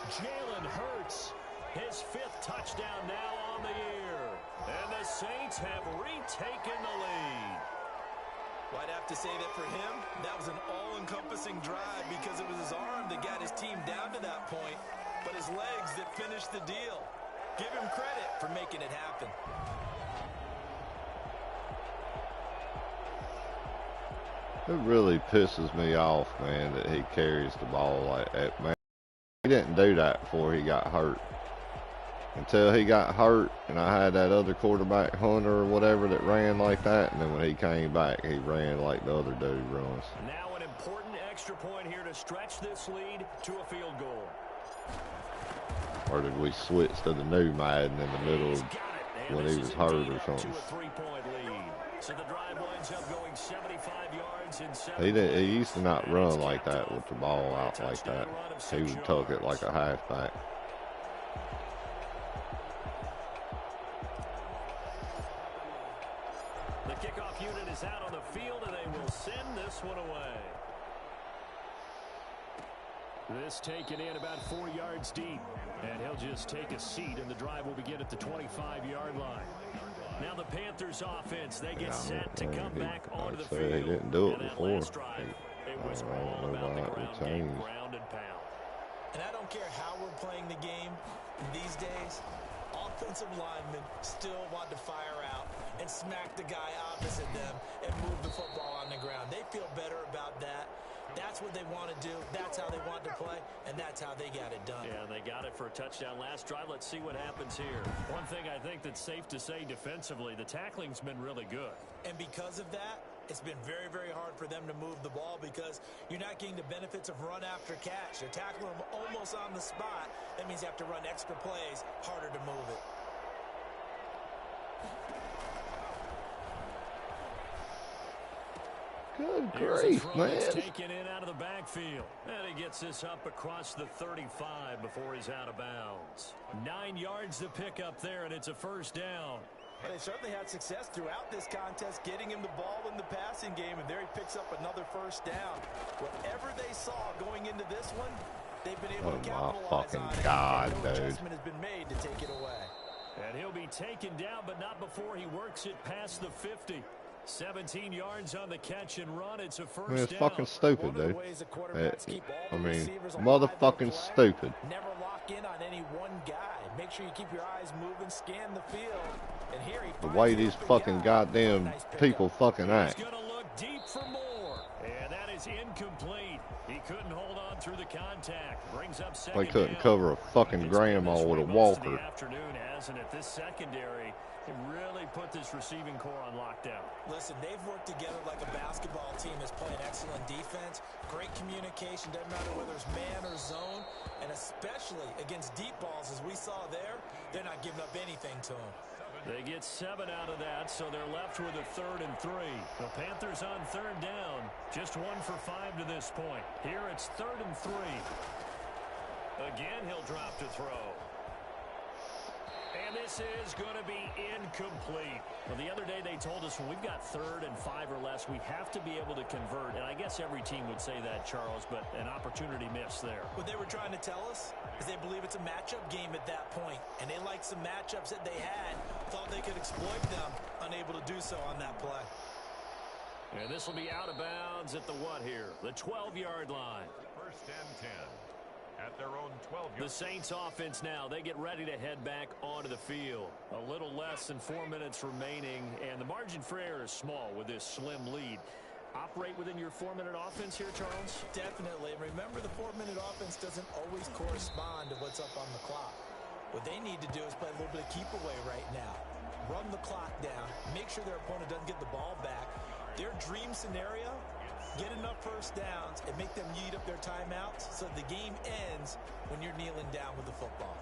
Jalen Hurts, his 5th touchdown now on the year. And the Saints have retaken the lead. Well, I'd have to say that for him, that was an all-encompassing drive because it was his arm that got his team down to that point, but his legs that finished the deal. Give him credit for making it happen. It really pisses me off, man, that he carries the ball like that, man. He didn't do that before he got hurt. Until he got hurt, and I had that other quarterback, Hunter or whatever, that ran like that, and then when he came back, he ran like the other dude runs. Now an important extra point here to stretch this lead to a field goal. Or did we switch to the new Madden in the middle of when he was hurt or something? So the drive winds up going 75 yards in 7 He used to not run like that with the ball out like that. He would tuck it like a halfback. The kickoff unit is out on the field, and they will send this one away. This taken in about 4 yards deep, and he'll just take a seat, and the drive will begin at the 25-yard line. Now the Panthers offense, they get set to come back onto the field. He didn't do it before. It was all about the ground game, ground and pound. And I don't care how we're playing the game these days, offensive linemen still want to fire out and smack the guy opposite them and move the football on the ground. They feel better about that. That's what they want to do. That's how they want to play, and that's how they got it done. Yeah, they got it for a touchdown last drive. Let's see what happens here. One thing I think that's safe to say defensively, the tackling's been really good. And because of that, it's been very, very hard for them to move the ball because you're not getting the benefits of run after catch. You're tackling them almost on the spot. That means you have to run extra plays, harder to move it. Good grief, man. Taken in out of the backfield. And he gets this up across the 35 before he's out of bounds. 9 yards to pick up there, and it's a 1st down. But they certainly had success throughout this contest, getting him the ball in the passing game, and there he picks up another 1st down. Whatever they saw going into this one, they've been able to capitalize on it. Oh, my fucking God, no dude. adjustment has been made to take it away. And he'll be taken down, but not before he works it past the 50. 17 yards on the catch and run. It's a 1st down. It's fucking stupid, dude. I mean, motherfucking stupid. Never lock in on any one guy. Make sure you keep your eyes moving, scan the field. And here he The way these fucking goddamn people fucking act. He's going to look deep for more. And that is incomplete. He couldn't hold on through the contact. Brings up 2nd They couldn't down. cover a fucking grandma with a walker. The afternoon hasn't it? This secondary can really put this receiving core on lockdown. Listen, they've worked together like a basketball team that's playing excellent defense, great communication, doesn't matter whether it's man or zone, and especially against deep balls as we saw there, they're not giving up anything to them. They get 7 out of that, so they're left with a 3rd and 3. The Panthers on 3rd down, just 1 for 5 to this point. Here it's 3rd and 3. Again, he'll drop to throw. And this is going to be incomplete. Well, the other day they told us when we've got 3rd and 5 or less, we have to be able to convert. And I guess every team would say that, Charles, but an opportunity missed there. What they were trying to tell us is they believe it's a matchup game at that point, and they liked some matchups that they had, thought they could exploit them, unable to do so on that play. And this will be out of bounds at the what here? The 12-yard line. 1st and 10. At their own 12-yard. The Saints offense now, they get ready to head back onto the field. A little less than 4 minutes remaining, and the margin for error is small with this slim lead. operate within your 4-minute offense here, Charles? Definitely. Remember, the 4-minute offense doesn't always correspond to what's up on the clock. What they need to do is play a little bit of keep away right now. Run the clock down. Make sure their opponent doesn't get the ball back. Their dream scenario, get enough first downs and make them eat up their timeouts so the game ends when you're kneeling down with the football.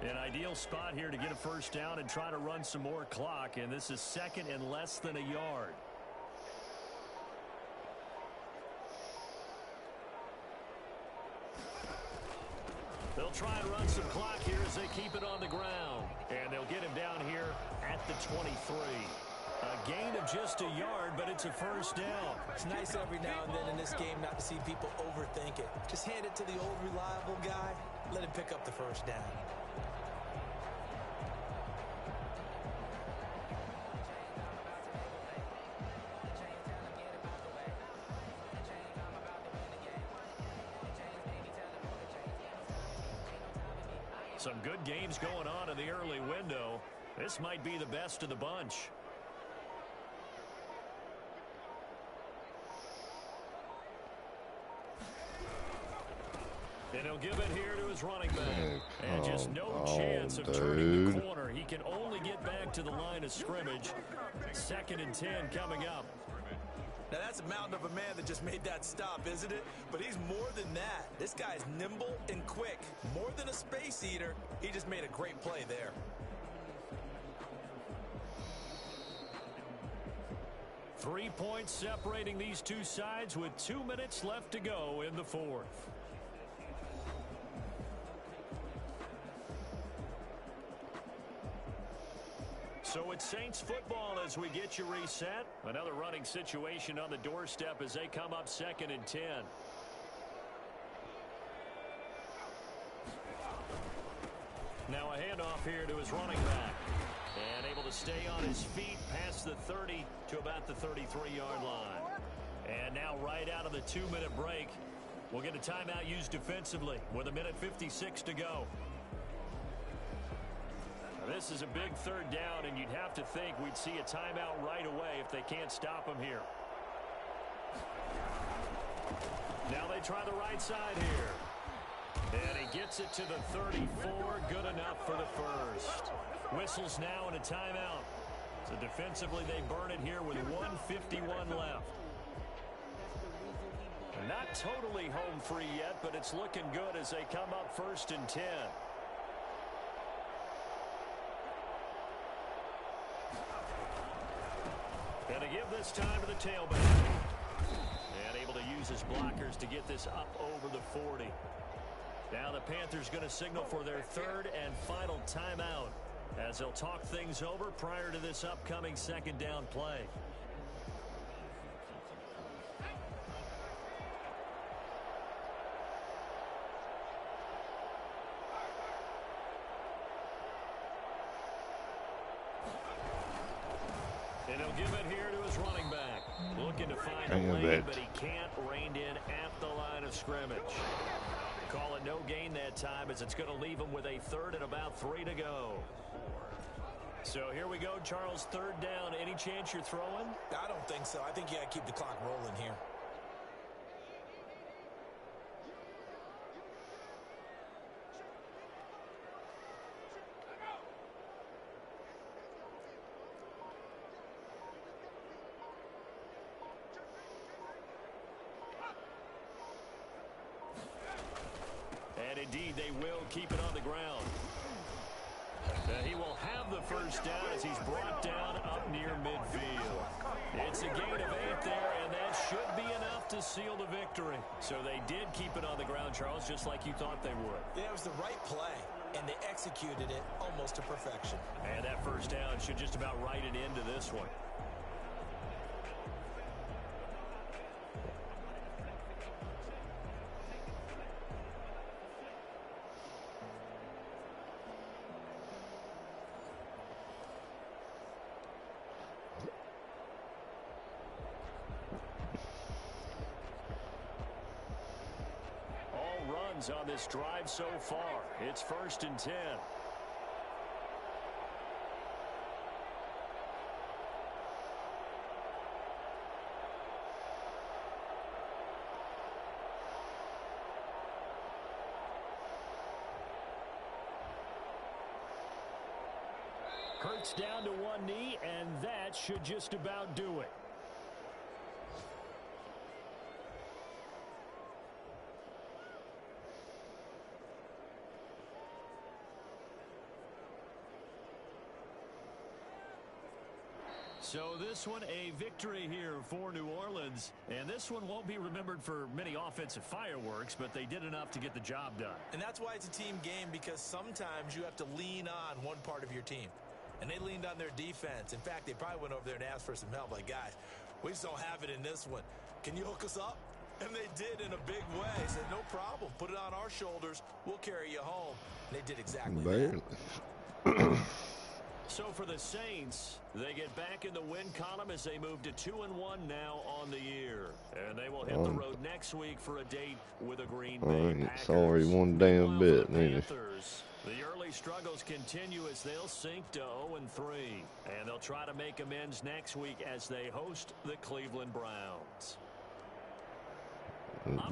An ideal spot here to get a first down and try to run some more clock, and this is second and less than a yard. They'll try and run some clock here as they keep it on the ground, and they'll get him down here at the 23. A gain of just a yard, but it's a first down. It's nice every now and then in this game not to see people overthink it. Just hand it to the old reliable guy. Let him pick up the first down. Some good games going on in the early window. This might be the best of the bunch. And he'll give it here to his running back. And just no chance of turning the corner. He can only get back to the line of scrimmage. 2nd and 10 coming up. Now, that's a mountain of a man that just made that stop, isn't it? But he's more than that. This guy's nimble and quick. More than a space eater, he just made a great play there. Three points separating these two sides with 2 minutes left to go in the fourth. So it's Saints football as we get you reset. Another running situation on the doorstep as they come up 2nd and 10. Now a handoff here to his running back. And able to stay on his feet past the 30 to about the 33-yard line. And now right out of the 2-minute break, we'll get a timeout used defensively with 1:56 to go. This is a big 3rd down, and you'd have to think we'd see a timeout right away if they can't stop him here. Now they try the right side here. And he gets it to the 34. Good enough for the first. Whistles now and a timeout. So defensively they burn it here with 1:51 left. Not totally home free yet, but it's looking good as they come up 1st and 10. And they give this time to the tailback. And able to use his blockers to get this up over the 40. Now the Panthers going to signal for their 3rd and final timeout as they'll talk things over prior to this upcoming 2nd down play. And he'll give it here to his running back. Looking to find a lane, but he can't. Reined in at the line of scrimmage. Call it no gain that time as it's going to leave him with a 3rd and about 3 to go. So here we go, Charles, 3rd down. Any chance you're throwing? I don't think so. I think you got to keep the clock rolling here. And indeed, they will keep it on the ground. He will have the first down as he's brought down up near midfield. It's a gain of 8 there, and that should be enough to seal the victory. So they did keep it on the ground, Charles, just like you thought they would. Yeah, it was the right play, and they executed it almost to perfection. And that first down should just about write it into this one. downs on this drive so far. It's 1st and 10. Hurts down to one knee, and that should just about do it. So this one, a victory here for New Orleans. And this one won't be remembered for many offensive fireworks, but they did enough to get the job done. And that's why it's a team game, because sometimes you have to lean on one part of your team. And they leaned on their defense. In fact, they probably went over there and asked for some help. Like, guys, we just don't have it in this one. Can you hook us up? And they did in a big way. They said, no problem. Put it on our shoulders. We'll carry you home. And they did exactly that. So for the Saints, they get back in the win column as they move to 2-1 now on the year. And they will hit the road next week for a date with a Green Bay Packers. Sorry one damn bit, Panthers, the early struggles continue as they'll sink to 0-3. And they'll try to make amends next week as they host the Cleveland Browns.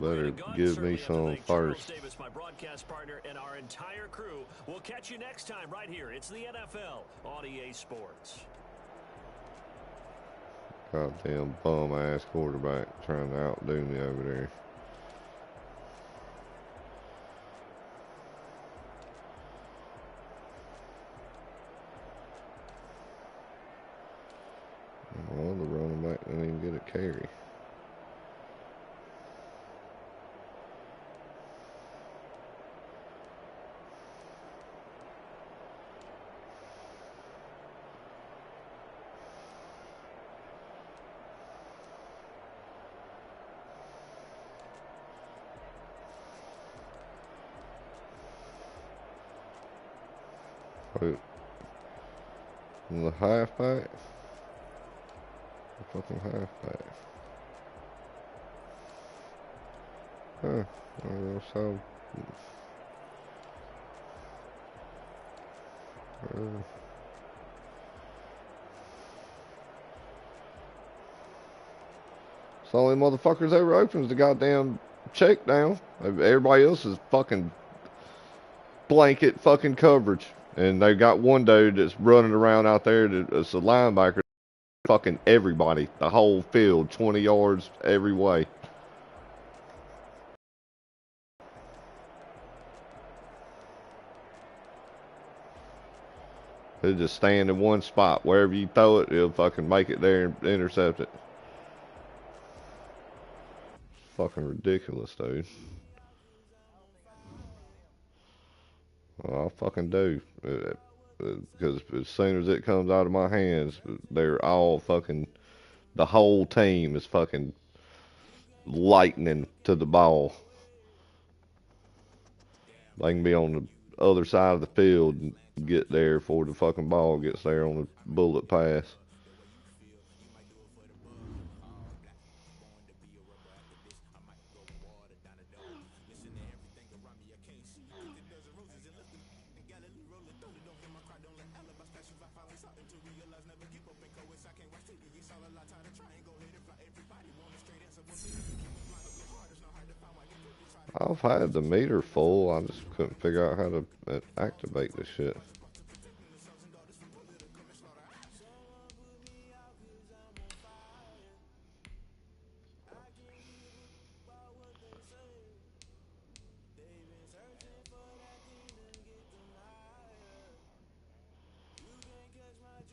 Better give me some first. Davis, my broadcast partner, and our entire crew. We'll catch you next time right here. It's the NFL on EA Sports. Goddamn bum-ass quarterback trying to outdo me over there. Well, the running back didn't even get a carry. The halfback? The fucking halfback. Huh. So. It's the only motherfuckers ever opens the goddamn check down. Everybody else is fucking blanket fucking coverage. And they got one dude that's running around out there that's a linebacker, fucking everybody, the whole field, 20 yards every way. He'll just stand in one spot. Wherever you throw it, he'll fucking make it there and intercept it. Fucking ridiculous, dude. Well, I fucking do. Because as soon as it comes out of my hands, they're all fucking, the whole team is fucking lightning to the ball. They can be on the other side of the field and get there before the fucking ball gets there on the bullet pass. I've had the meter full, I just couldn't figure out how to activate this shit.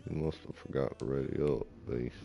You must have forgot to ready up, beast.